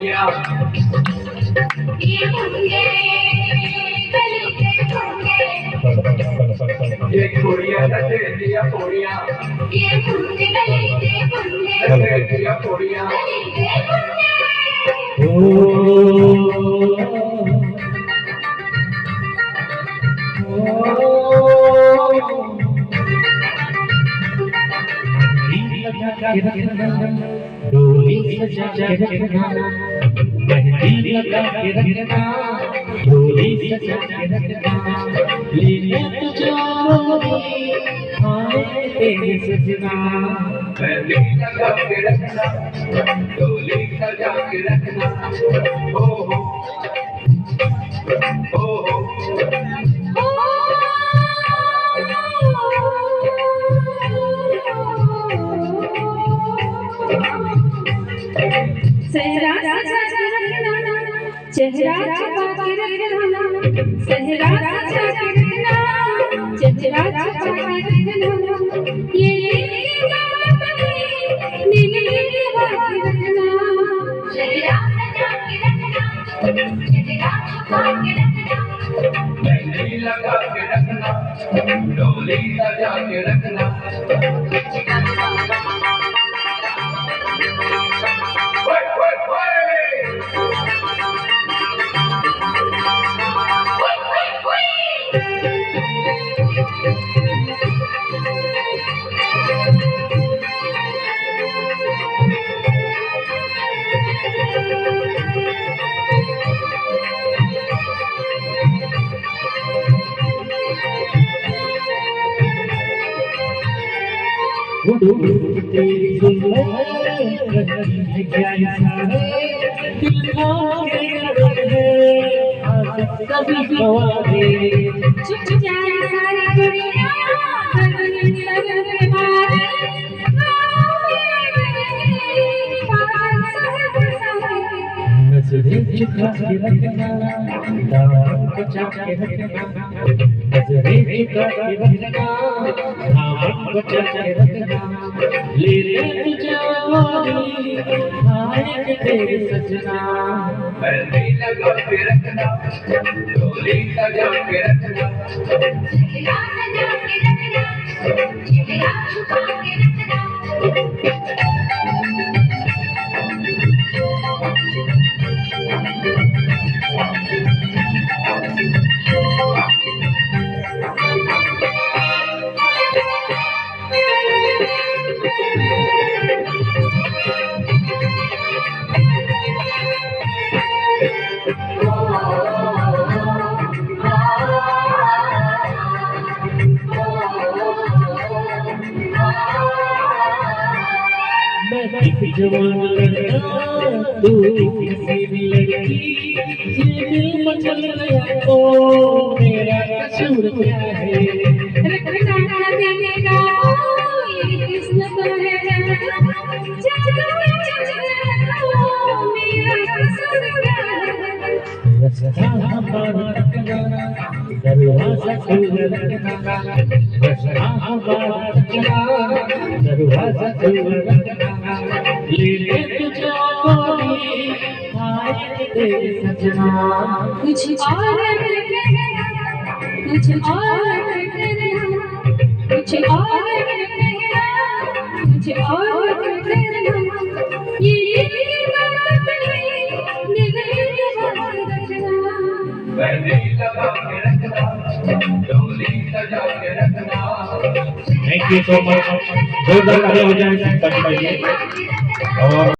ये होंगे गली के होंगे ये छोड़िया नशे दिया छोड़िया ये होंगे गली के होंगे नशे दिया छोड़िया गली के होंगे डोली सजा के रखना मेहंदी लगा के रखना डोली सजा के रखना लीले तुझे आए तेरे सजना मेहंदी लगा के रखना डोली सजा के रखना हो सहरा चेहरा छुपा के रखना सहरा छुपा के रखना चेहरा छुपा के रखना ये नीली नीली बात रखना चेहरा सजा के रखना चेहरा छुपा के रखना मेहंदी लगा के रखना डोली सजा के रखना तेरी सुंदर क्या इशारा दिल के रहे कभी गवारे चुप जाए सारी दुनिया बदल सजने वाले नजरें झुका के रखना दामन बचा के रखना नजरें झुका के रखना दामन बचा के रखना ले ले तुझे आए तेरे सजना मेहंदी लगा के रखना डोली सजा के रखना चेहरा सजा के रखना चेहरा छुपा के रखना एक जवान लड़का तू हसीनी लड़की ये दिल मचल गया तो मेरा कसूर क्या है रखना देने का ये किस्मत है चलो मेरा कसूर क्या है रस्ता हमारा रखना दरवाजा खुला रखना रस्ता हमारा रखना दरवाजा खुला रखना ले ले तुझे कोई आए तेरे सजना कुछ और करना कुछ और करना कुछ और करना कुछ और करना ये बात दिल की बात रखना मेहंदी लगा के रखना डोली सजा के रखना थैंक यू सो मच जोरदार तालियां हो जाए सबके लिए और